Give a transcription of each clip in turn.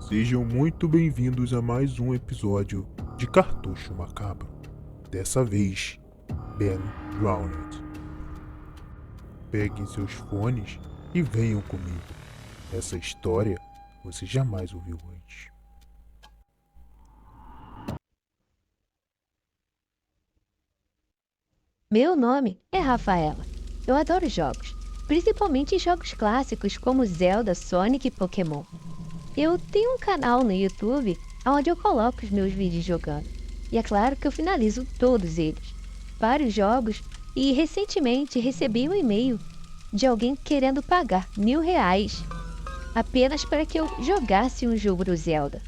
Sejam muito bem-vindos a mais um episódio de Cartucho Macabro. Dessa vez, Ben Drowned. Peguem seus fones e venham comigo. Essa história você jamais ouviu antes. Meu nome é Rafaela. Eu adoro jogos, principalmente jogos clássicos como Zelda, Sonic e Pokémon. Eu tenho um canal no YouTube onde eu coloco os meus vídeos jogando. E é claro que eu finalizo todos eles. Vários jogos e recentemente recebi um e-mail de alguém querendo pagar R$ 1.000 apenas para que eu jogasse um jogo do Zelda.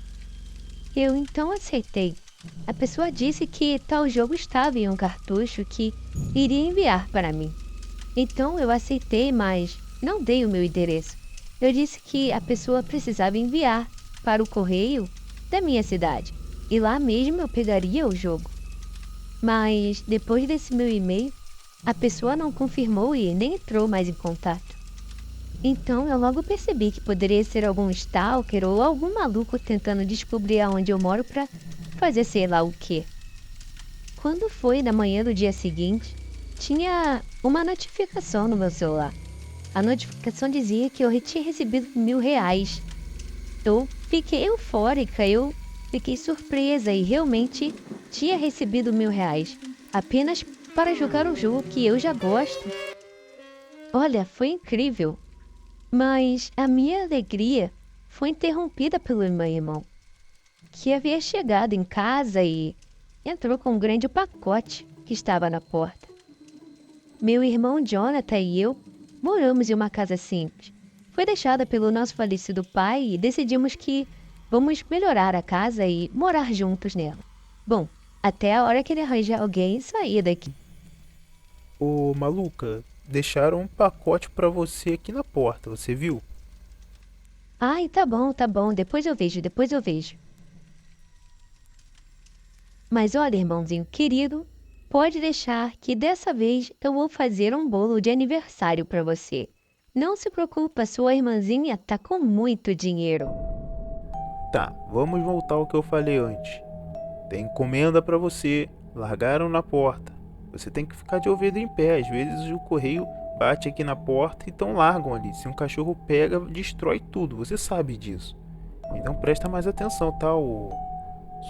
Eu então aceitei. A pessoa disse que tal jogo estava em um cartucho que iria enviar para mim. Então eu aceitei, mas não dei o meu endereço. Eu disse que a pessoa precisava enviar para o correio da minha cidade. E lá mesmo eu pegaria o jogo. Mas depois desse meu e-mail, a pessoa não confirmou e nem entrou mais em contato. Então eu logo percebi que poderia ser algum stalker ou algum maluco tentando descobrir aonde eu moro para fazer sei lá o quê. Quando foi na manhã do dia seguinte, tinha uma notificação no meu celular. A notificação dizia que eu tinha recebido R$ 1.000. Eu fiquei eufórica, eu fiquei surpresa e realmente tinha recebido R$ 1.000 apenas para jogar um jogo que eu já gosto. Olha, foi incrível. Mas a minha alegria foi interrompida pelo meu irmão, que havia chegado em casa e entrou com um grande pacote que estava na porta. Meu irmão Jonathan e eu moramos em uma casa simples. Foi deixada pelo nosso falecido pai e decidimos que vamos melhorar a casa e morar juntos nela. Bom, até a hora que ele arranja alguém sair daqui. Ô maluca, deixaram um pacote pra você aqui na porta, você viu? Ai, tá bom, depois eu vejo. Mas olha, irmãozinho querido, pode deixar que dessa vez eu vou fazer um bolo de aniversário para você. Não se preocupa, sua irmãzinha tá com muito dinheiro. Tá, vamos voltar ao que eu falei antes. Tem encomenda pra você, largaram na porta. Você tem que ficar de ouvido em pé, às vezes o correio bate aqui na porta e então largam ali. Se um cachorro pega, destrói tudo, você sabe disso. Então presta mais atenção, tá, ô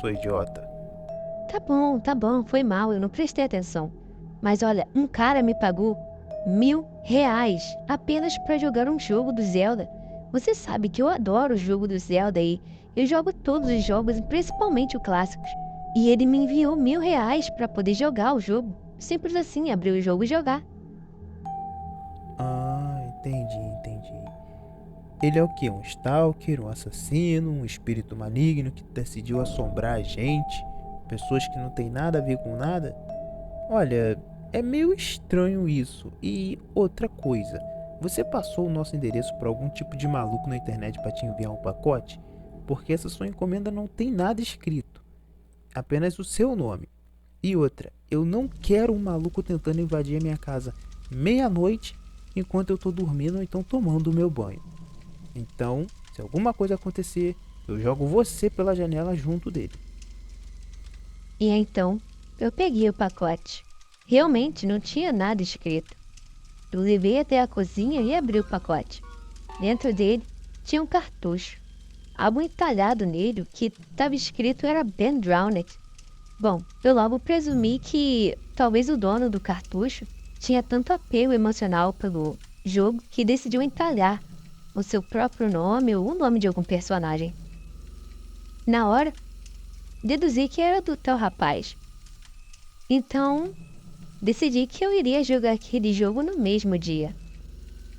sua idiota? Tá bom, foi mal, eu não prestei atenção. Mas olha, um cara me pagou R$ 1.000 apenas para jogar um jogo do Zelda. Você sabe que eu adoro o jogo do Zelda e eu jogo todos os jogos, principalmente os clássicos. E ele me enviou R$ 1.000 para poder jogar o jogo. Simples assim, abrir o jogo e jogar. Ah, entendi. Ele é o quê? Um stalker, um assassino, um espírito maligno que decidiu assombrar a gente? Pessoas que não tem nada a ver com nada? Olha, é meio estranho isso. E outra coisa, você passou o nosso endereço para algum tipo de maluco na internet para te enviar um pacote? Porque essa sua encomenda não tem nada escrito, apenas o seu nome. E outra, eu não quero um maluco tentando invadir a minha casa meia-noite enquanto eu tô dormindo ou então tomando o meu banho. Então, se alguma coisa acontecer, eu jogo você pela janela junto dele. E então, eu peguei o pacote. Realmente não tinha nada escrito. Eu levei até a cozinha e abri o pacote. Dentro dele tinha um cartucho. Algo entalhado nele, o que estava escrito era Ben Drowned. Bom, eu logo presumi que talvez o dono do cartucho tinha tanto apego emocional pelo jogo que decidiu entalhar o seu próprio nome ou o nome de algum personagem. Na hora, deduzi que era do tal rapaz. Então, decidi que eu iria jogar aquele jogo no mesmo dia.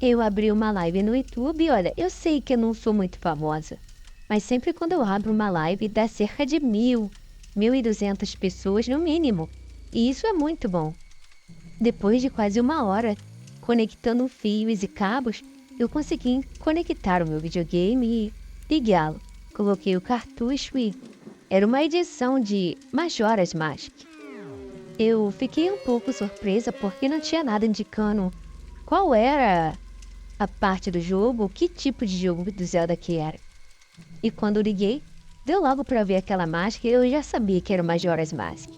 Eu abri uma live no YouTube e olha, eu sei que eu não sou muito famosa, mas sempre quando eu abro uma live dá cerca de 1.200 pessoas no mínimo, e isso é muito bom. Depois de quase uma hora, conectando fios e cabos, eu consegui conectar o meu videogame e ligá-lo. Coloquei o cartucho e era uma edição de Majora's Mask. Eu fiquei um pouco surpresa porque não tinha nada indicando qual era a parte do jogo, que tipo de jogo do Zelda que era. E quando liguei, deu logo pra ver aquela máscara e eu já sabia que era o Majora's Mask.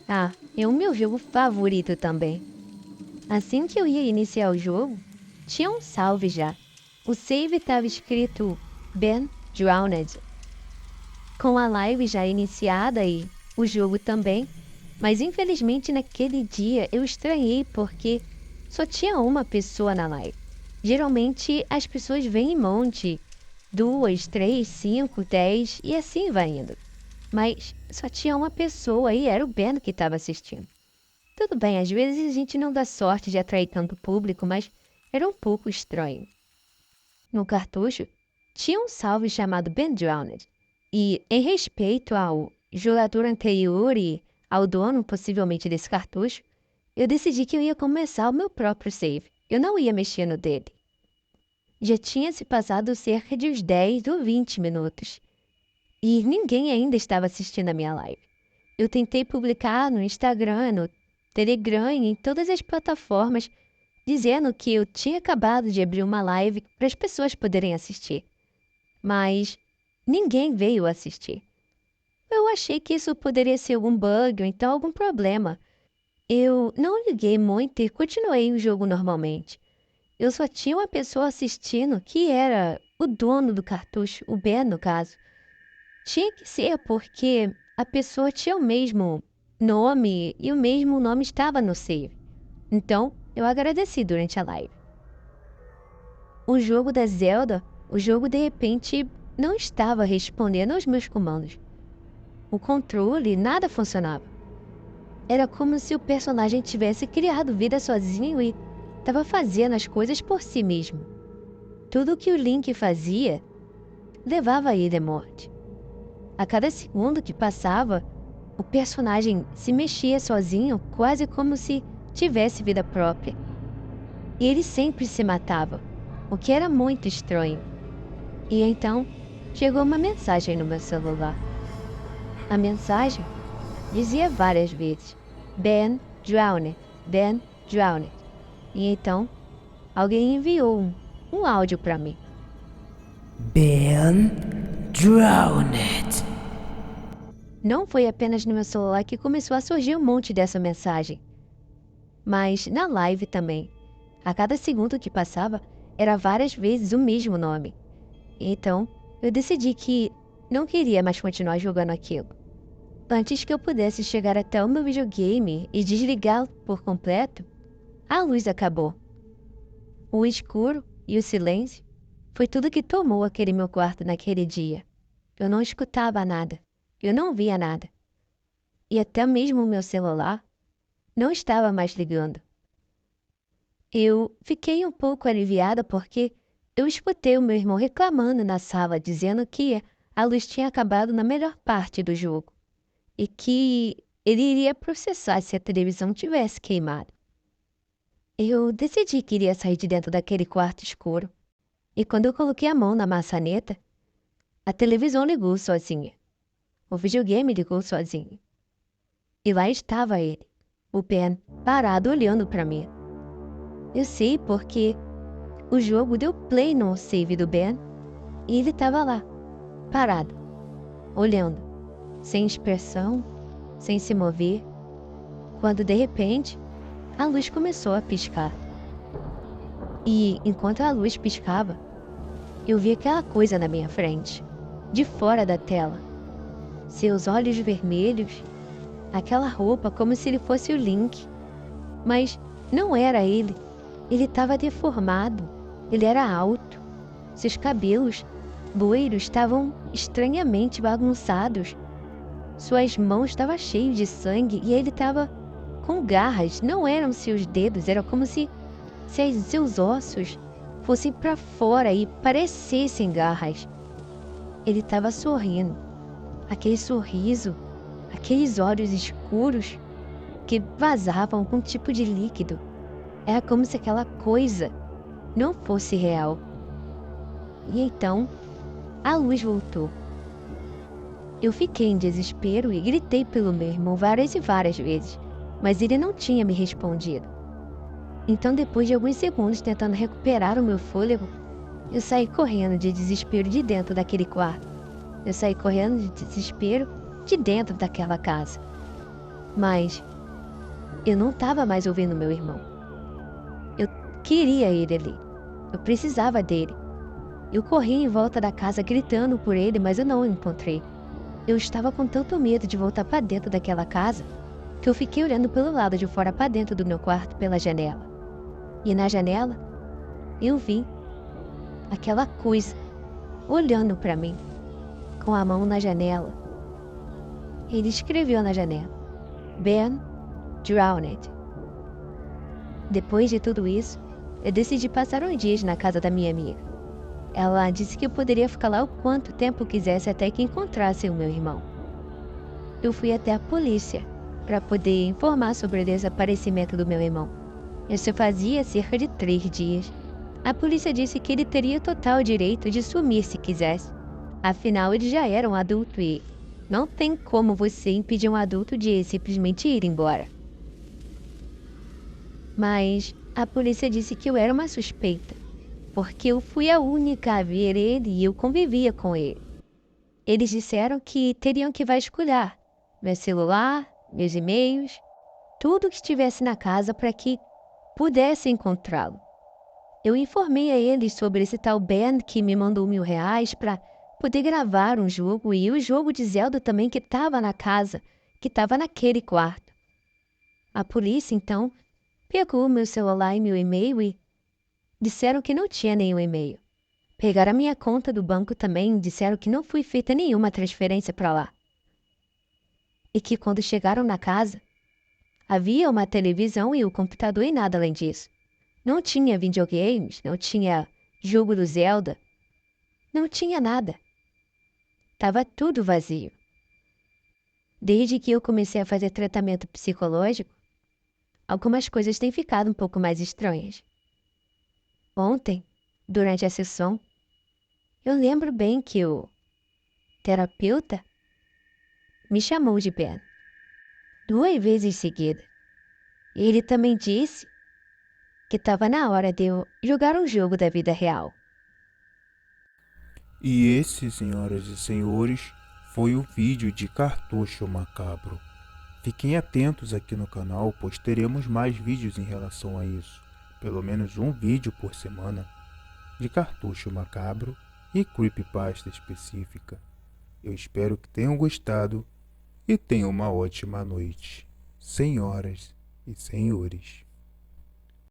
Ah, é o meu jogo favorito também. Assim que eu ia iniciar o jogo, tinha um salve já. O save estava escrito Ben Drowned, com a live já iniciada e o jogo também, mas infelizmente naquele dia eu estranhei porque só tinha uma pessoa na live. Geralmente as pessoas vêm em monte, 2, 3, 5, 10 e assim vai indo. Mas só tinha uma pessoa e era o Ben que estava assistindo. Tudo bem, às vezes a gente não dá sorte de atrair tanto público, mas era um pouco estranho. No cartucho, tinha um salve chamado Ben Drowned, e em respeito ao jogador anterior e ao dono possivelmente desse cartucho, eu decidi que eu ia começar o meu próprio save. Eu não ia mexer no dele. Já tinha se passado cerca de uns 10 ou 20 minutos, e ninguém ainda estava assistindo a minha live. Eu tentei publicar no Instagram, no Telegram e em todas as plataformas, dizendo que eu tinha acabado de abrir uma live para as pessoas poderem assistir. Mas ninguém veio assistir. Eu achei que isso poderia ser algum bug ou então algum problema. Eu não liguei muito e continuei o jogo normalmente. Eu só tinha uma pessoa assistindo que era o dono do cartucho, o Ben no caso. Tinha que ser porque a pessoa tinha o mesmo nome e o mesmo nome estava no save. Então, eu agradeci durante a live. O jogo da Zelda, o jogo de repente não estava respondendo aos meus comandos. O controle, nada funcionava. Era como se o personagem tivesse criado vida sozinho e estava fazendo as coisas por si mesmo. Tudo o que o Link fazia levava ele à morte. A cada segundo que passava, o personagem se mexia sozinho, quase como se tivesse vida própria. E ele sempre se matava, o que era muito estranho. E então, chegou uma mensagem no meu celular. A mensagem dizia várias vezes: Ben Drowned, Ben Drowned. E então, alguém enviou um áudio para mim. Ben Drowned. Não foi apenas no meu celular que começou a surgir um monte dessa mensagem, mas na live também. A cada segundo que passava, era várias vezes o mesmo nome. Então, eu decidi que não queria mais continuar jogando aquilo. Antes que eu pudesse chegar até o meu videogame e desligá-lo por completo, a luz acabou. O escuro e o silêncio foi tudo que tomou aquele meu quarto naquele dia. Eu não escutava nada. Eu não via nada. E até mesmo o meu celular não estava mais ligando. Eu fiquei um pouco aliviada porque eu escutei o meu irmão reclamando na sala, dizendo que a luz tinha acabado na melhor parte do jogo e que ele iria processar se a televisão tivesse queimado. Eu decidi que iria sair de dentro daquele quarto escuro e quando eu coloquei a mão na maçaneta, a televisão ligou sozinha. O videogame ligou sozinho. E lá estava ele, o Ben, parado olhando para mim. Eu sei porque o jogo deu play no save do Ben e ele estava lá, parado, olhando, sem expressão, sem se mover, quando de repente a luz começou a piscar. E enquanto a luz piscava, eu vi aquela coisa na minha frente, de fora da tela. Seus olhos vermelhos, aquela roupa como se ele fosse o Link. Mas não era ele. Ele estava deformado. Ele era alto. Seus cabelos loiros estavam estranhamente bagunçados. Suas mãos estavam cheias de sangue e ele estava com garras. Não eram seus dedos, era como se seus ossos fossem para fora e parecessem garras. Ele estava sorrindo. Aquele sorriso, aqueles olhos escuros que vazavam com um tipo de líquido. Era como se aquela coisa não fosse real. E então, a luz voltou. Eu fiquei em desespero e gritei pelo meu irmão várias e várias vezes, mas ele não tinha me respondido. Então, depois de alguns segundos tentando recuperar o meu fôlego, eu saí correndo de desespero de dentro daquele quarto. Eu saí correndo de desespero de dentro daquela casa. Mas eu não estava mais ouvindo meu irmão. Eu queria ele ali. Eu precisava dele. Eu corri em volta da casa gritando por ele, mas eu não o encontrei. Eu estava com tanto medo de voltar para dentro daquela casa que eu fiquei olhando pelo lado de fora para dentro do meu quarto pela janela. E na janela, eu vi aquela coisa olhando para mim, com a mão na janela. Ele escreveu na janela: Ben Drowned. Depois de tudo isso, eu decidi passar uns dias na casa da minha amiga. Ela disse que eu poderia ficar lá o quanto tempo quisesse até que encontrasse o meu irmão. Eu fui até a polícia para poder informar sobre o desaparecimento do meu irmão. Isso fazia cerca de 3 dias. A polícia disse que ele teria total direito de sumir se quisesse. Afinal, ele já era um adulto e não tem como você impedir um adulto de simplesmente ir embora. Mas a polícia disse que eu era uma suspeita, porque eu fui a única a ver ele e eu convivia com ele. Eles disseram que teriam que vasculhar meu celular, meus e-mails, tudo que estivesse na casa para que pudesse encontrá-lo. Eu informei a eles sobre esse tal Ben que me mandou R$1.000 para poder gravar um jogo e o jogo de Zelda também que estava na casa, que estava naquele quarto. A polícia, então, pegou meu celular e meu e-mail e disseram que não tinha nenhum e-mail. Pegaram a minha conta do banco também e disseram que não foi feita nenhuma transferência para lá. E que quando chegaram na casa, havia uma televisão e o computador e nada além disso. Não tinha videogames, não tinha jogo do Zelda, não tinha nada. Tava tudo vazio. Desde que eu comecei a fazer tratamento psicológico, algumas coisas têm ficado um pouco mais estranhas. Ontem, durante a sessão, eu lembro bem que o terapeuta me chamou de Ben 2 vezes seguida. Ele também disse que estava na hora de eu jogar um jogo da vida real. E esse, senhoras e senhores, foi o vídeo de Cartucho Macabro. Fiquem atentos aqui no canal, pois teremos mais vídeos em relação a isso. Pelo menos um vídeo por semana de Cartucho Macabro e Creepypasta específica. Eu espero que tenham gostado e tenham uma ótima noite, senhoras e senhores.